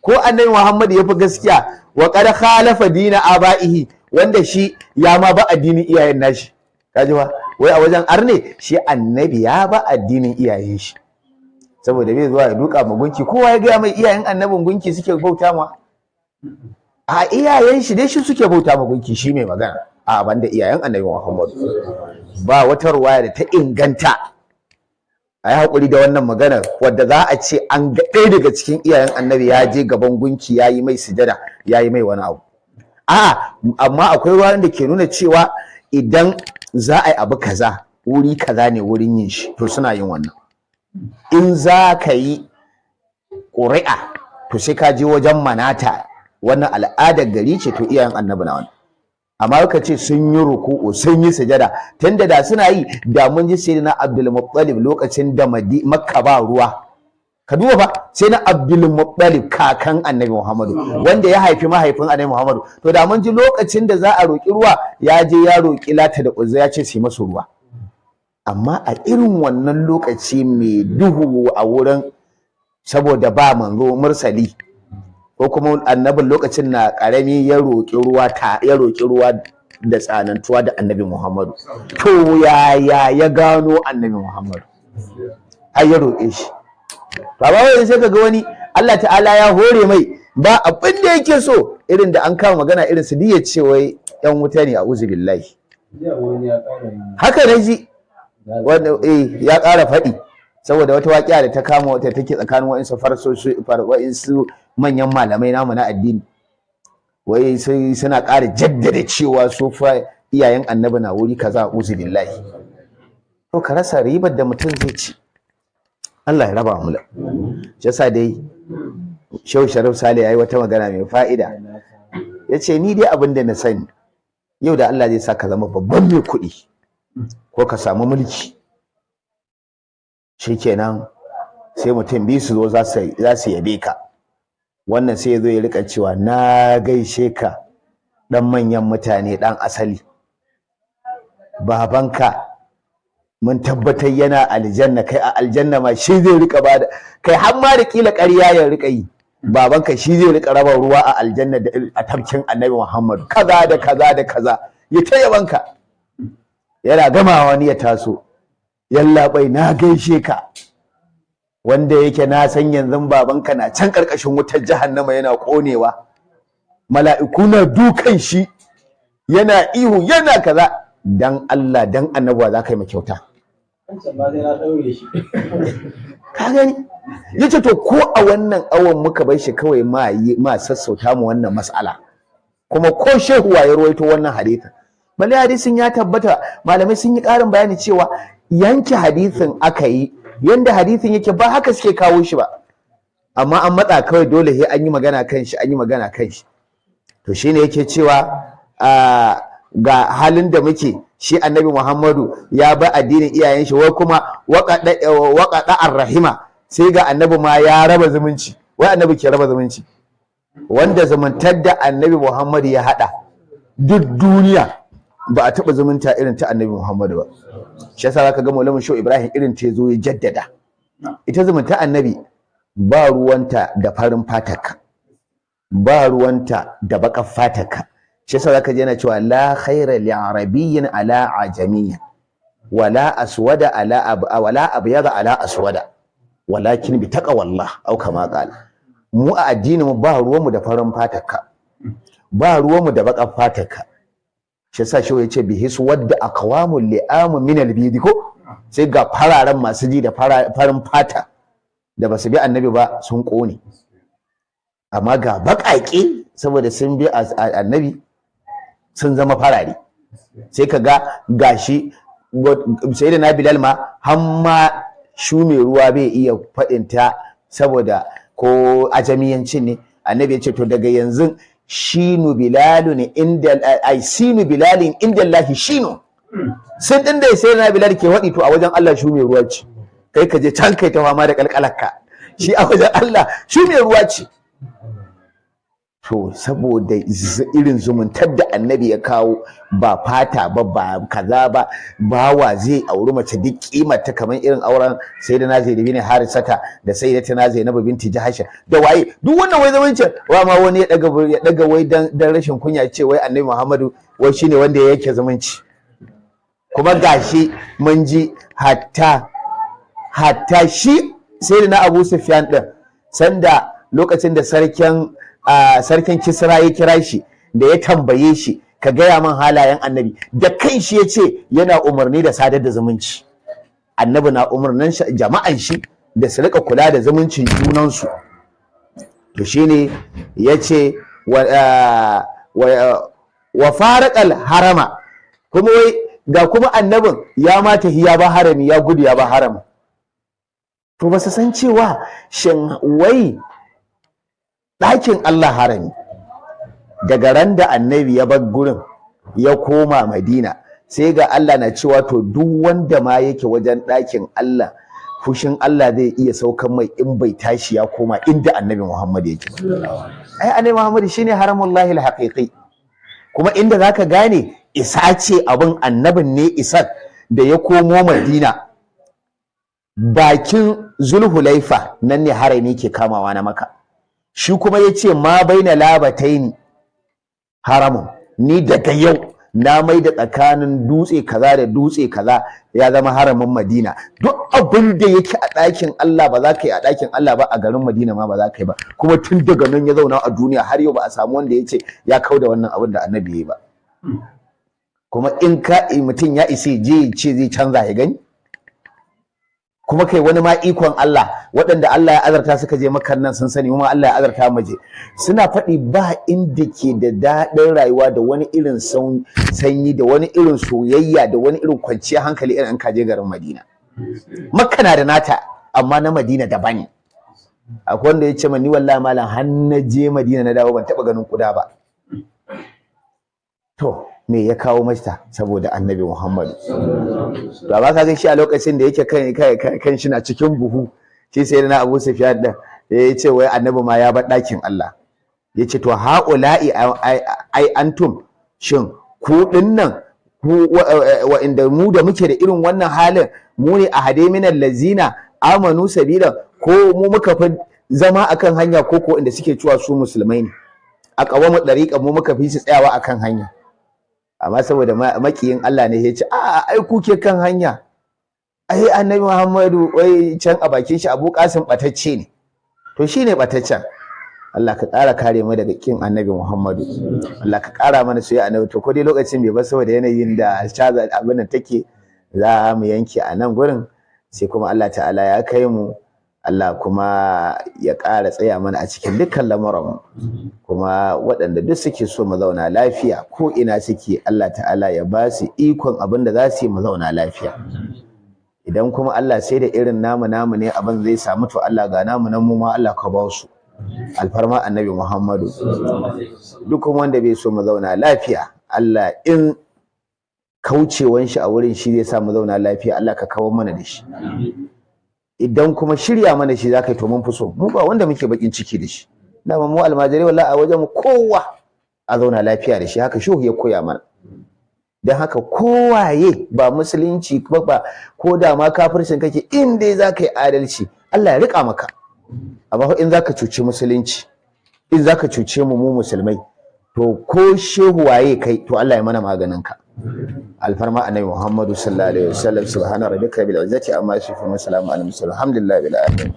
S2: ko annabi Muhammad yafi gaskiya, wa qad khalafa dina abaihi, wanda shi ya ma ba addinin iyayen nashi. Kaji ba, wai a wajen arne shi annabi ya ba addinin iyayen shi, saboda bai zuwa ya duka ma gunki. Kowa ya ga mai iyayen annabin gunki suke bauta ma, a iyayen shi dai shi suke bauta ma gunki, shi mai magana a banda iyayen annabi Muhammad. Ba wata ruwaya da ta inganta, a yi haƙuri da wannan magana, wadda za a ce an ga ɗaya daga cikin iyayen annabi ya je gaban gunki ya yi mai sujada, ya yi mai wani abu. Amma akwai ruwan da ke nuna cewa idan za a yi abu kaza, wuri kaza ne wurin yin shi, to suna yin wannan. In za ka yi ƙuri'a, to sai ka je wajen manata, wannan al'adar gari ce, to iyayen annabi na wannan. Amma ka ce sun yi ruku'u, sun yi sujada, tunda da suna yi da mun ji sai na Abdul Muttalib lokacin da Makka ba ruwa. Ka duba fa, sai na Abdul Muttalib kakan annabi Muhammadu, wanda ya haifi mahaifin annabi Muhammadu, to da mun ji lokacin da za a roƙi ruwa ya je ya roƙi Lata da Uzza ya ce su yi masu ruwa. Amma a irin wannan lokaci mai duhu a wurin, saboda ba manzo mursali, ko kuma annabin lokacin na ƙarami ya roƙi ruwa da tsanantuwa da annabi Muhammadu, to ya gano annabi Muhammadu har ya roƙe shi. Ba wai sai kaga wani Allah ta'ala ya hore mai ba abin da yake so irin da an kama magana irin su diya ce wai yan wuta ne, a'udhu billahi. Haka ne ji wanda ya ƙara faɗi, saboda wata waƙiya da ta kama wata take tsakanin wa'insu manyan malamai namu na addini. wai sai suna ƙara jaddada cewa su fa iyayen annabi na wuri kaza uzu billahi. To ka rasa ribar da mutum zai ci. Allah ya raba mu. Shi yasa dai Shehu Sharif Sale yayi wata magana mai fa'ida. Yace ni dai abin da na sani yau da Allah zai sa ka zama babban mai kuɗi ko ka samu mulki, shikenan sai mutum biyu su zo za su yabe ka. Wannan sai ya zo ya rika cewa na gaishe ka dan manyan mutane dan asali, babanka mun tabbatar yana aljanna, kai a aljanna ma shi zai rika bada, kai har ma da kila ƙarya ya rika yi, babanka shi zai rika raba ruwa a aljanna da a tafkin annabi Muhammad kaza da kaza da kaza, ya ta yabanka. Yana gama wani ya taso, yallaɓai na gaishe ka, wanda yake na san yanzu babanka na can ƙarƙashin wutar jahannama yana ƙonewa, mala'iku na dukan shi yana ihu yana kaza. Dan Allah dan annabawa za ka yi kyauta. Ka gani? Yace to ko a wannan awon muka bar shi kawai ma sassauta mu wannan mas'ala, kuma ko shehu ya rawaito wannan hadisi. Balle hadisin ya tabbata, malamai sun yi ƙarin bayani cewa yanke hadisin aka yi, yanda hadisin yake ba haka suke kawo shi ba, amma an matsa kawai dole sai an yi magana kan shi, an yi magana kan shi. To shine yake cewa ga halin da muke, shi annabi Muhammadu ya ba addinin iyayen shi, wai kuma waqada ar-rahima, sai ga annabi ma ya raba zumunci. Wai annabi ke raba zumunci, wanda zumuntar da annabi Muhammadu ya hada duk duniya ba a taba zumunta irin ta annabi Muhammadu ba. Shi yasa zaka ga Maulana Shehu Ibrahim irin ta zo ya jaddada, ita zumunta annabi ba ruwanta da farin fatarka, ba ruwanta da baƙar fatarka. Shi yasa zaka ji yana cewa la khaira li arabiyyin ala ajamiyyin wala aswada ala wala abyada ala aswada walakin bi taqwallah au kama qala. Mu a addinin mu ba ruwanmu da farin fatarka, ba ruwanmu da baƙar fatarka. Shi yasa shi yace bi his wadda aqwamul li'am min al-bidi, ko sai ga fararen masu ji da farin fata da basu bi annabi ba sun kone, amma ga baƙaƙe saboda sun bi annabi sun zama farare. Sai ka ga gashi sai da na Bilal ma hamma shu mai ruwa bai iya faɗinta saboda ko ajamiyancin ne. Annabi ya ce to daga yanzu shinu bilalun inda sinu bilalin inda Allah shinu, sun din da sai na Bilal ke waɗi to a wajen Allah shu mai ruwa ce. Kai ka je can kai ta fama da kalkalarka, shi a wajen Allah shu mai ruwa ce. To saboda irin zumuntar da annabi ya kawo, ba fata ba, ba kaza ba, bawa zai auri mace duk kimarta kamar irin auren sayyidina Zaid bin Harisata da sayyidatina Zainab binti Jahash da waye, duk wannan wai zamancin wa ma wani ya daga wai dan rashin kunya ce wai annabi Muhammadu wai shine wanda ya yake zumunci. Kuma gashi mun ji hatta shi sayyidina Abu Sufyan din, sanda lokacin da sarkin Kisra ya kira shi da ya tambaye shi ka gaya man halayen annabi, da kan shi ya ce yana umarni da sadar da zumunci. Annabi na umarnin jama'an shi da su rika kula da zumuncin junansu. To shine ya ce wa faraqal harama, kuma wai ga kuma annabin ya mata ya ba harami, ya gudu ya ba harami. To ba su san cewa shin wai ɗakin Allah harami, daga ran da annabi ya bar gurin ya koma Madina, sai ga Allah na cewa to duk wanda ma yake wajen ɗakin Allah, fushin Allah zai iya saukan mai in bai tashi ya koma inda annabi Muhammad yake. Ai annabi Muhammad shine haramullahi al-haqiqi. Kuma inda zaka gane isa ce abin annabin ne isar da ya komo Madina, bakin Zulhulaifa nan ne harami ke kamawa na Makka. Shi kuma ya ce ma baina labataini haramun, ni daga yau na mai da tsakanin dutse kaza da dutse kaza ya zama haramin Madina. Duk abin da yake a ɗakin Allah ba za ka yi a ɗakin Allah ba, a garin Madina ma ba za ka yi ba. Kuma tun daga nan ya zauna a duniya har yau ba a samu wanda ya ce ya kau da wannan abin da annabi ya yi ba. Kuma in mutum ya isa je ce zai canza ya gani. kuma kai wani ma ikon Allah waɗanda Allah ya azarta suka je Makka nan sun sani kuma Allah ya azarta mu je suna faɗi ba inda ke da daɗin rayuwa da wani irin sanyi da wani irin soyayya da wani irin kwanciyar hankali irin ka je garin Madina. Makka na da nata amma na Madina daban ne. Akwai wanda ya ce ni wallahi malam har na je Madina na dawo ban taɓa ganin kuda ba. To me ya kawo mata saboda Annabi Muhammadu. To amma kaga shi a lokacin da yake kan shi na cikin buhu shi sai na Abu Sufyan din ya ce wai Annabi ma ya bar ɗakin Allah. Ya ce to haula'i ai antum shin ku dinnan ku wa'inda mu da muke da irin wannan halin mu ne ahade minal lazina amanu sabila ko mu muka fi zama akan hanya ko inda suke cewa su musulmai ne a kawamu dariqa mu muka fi su tsayawa akan hanya. Amma saboda makiyin Allah ne ya ce ai kuke kan hanya ai Annabi Muhammadu wai can a bakin shi Abu Qasim batacce ne to shine bataccen. Allah ka ƙara kare mu daga kin Annabi Muhammadu. Allah ka ƙara mana soyayya Annabi to ko dai lokacin bai ba saboda yanayin da shaza abin da take za mu yanke a nan gurin sai kuma Allah ta'ala ya kai mu Allah kuma ya ƙara tsaya mana a cikin dukkan lamuran kuma waɗanda duk suke so mu zauna lafiya ko ina suke Allah ta'ala ya ba su ikon abin da za su yi mu zauna lafiya. Idan kuma Allah sai da irin namu ne abin zai samu to Allah ga namu nan mu ma Allah ka ba su alfarma Annabi Muhammadu. Duk wanda bai so mu zauna lafiya Allah in kaucewan shi a wurin shi zai sa mu zauna lafiya Allah ka kawo mana da shi. Idan kuma shirya mana shi zaka yi to mun fi so mu ba wanda muke bakin ciki da shi dama mu almajiri wallahi a wajen mu kowa a zauna lafiya da shi haka shehu ya koya mana. Dan haka kowaye ba musulunci ba ko da ma kafircin kake in dai zaka yi adalci Allah ya rika maka. Amma in zaka cuci musulunci in zaka cuce mu musulmai to ko shehu waye kai to Allah ya mana maganin ka. Alfarma Annabi Muhammadu sallallahu alaihi wasallam subhana rabbika bil izzati amma yasifun wa salamun alal mursalin alhamdulillahi bil alamin.